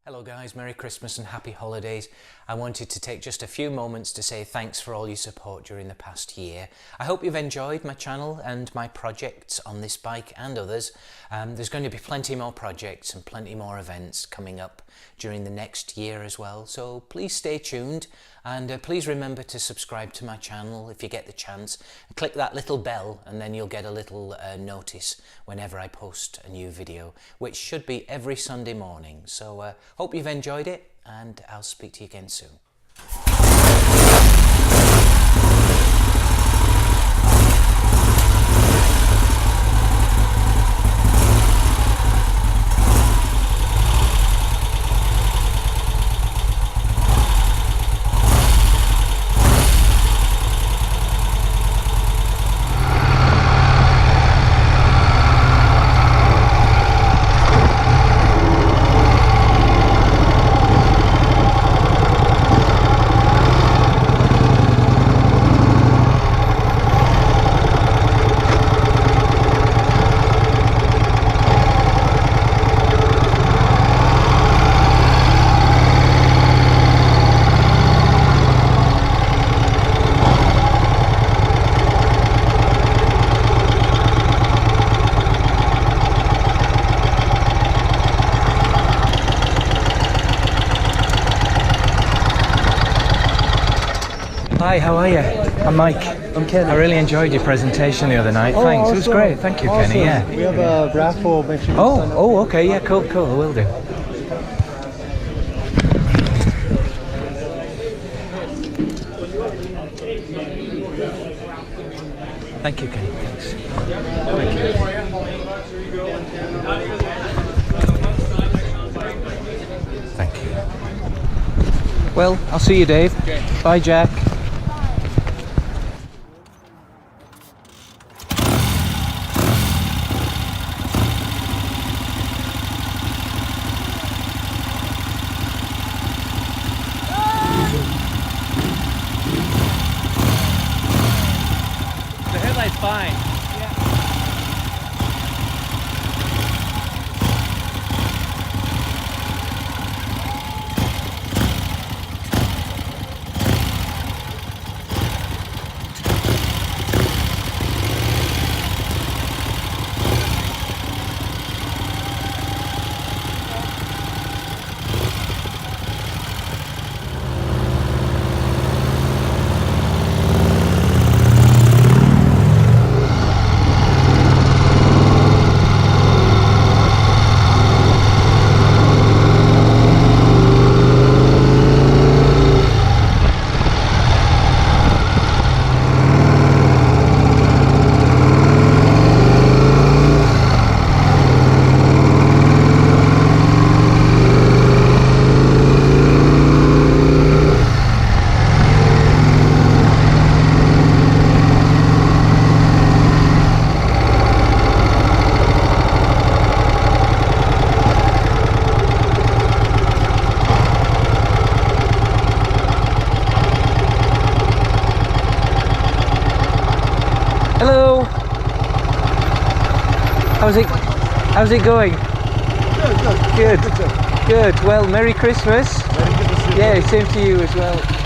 Hello guys, Merry Christmas and Happy Holidays. I wanted to take just a few moments to say thanks for all your support during the past year. I hope you've enjoyed my channel and my projects on this bike and others. There's going to be plenty more projects and plenty more events coming up during the next year as well. So please stay tuned and please remember to subscribe to my channel if you get the chance. Click that little bell and then you'll get a little notice whenever I post a new video, which should be every Sunday morning. So hope you've enjoyed it and I'll speak to you again soon. Hi, how are you? I'm Mike. I'm Kenny. I really enjoyed your presentation the other night. Thanks, awesome. It was great. Thank you, Awesome. Kenny. Yeah. We have a raffle. Make sure you sign up. Okay. Yeah, cool. I will do. Thank you, Kenny. Thanks. Thank you. Thank you. Well, I'll see you, Dave. Okay. Bye, Jack. The headlight's fine. Hello. How's it going? Good. Well, Merry Christmas. Merry Christmas. Yeah, same to you as well.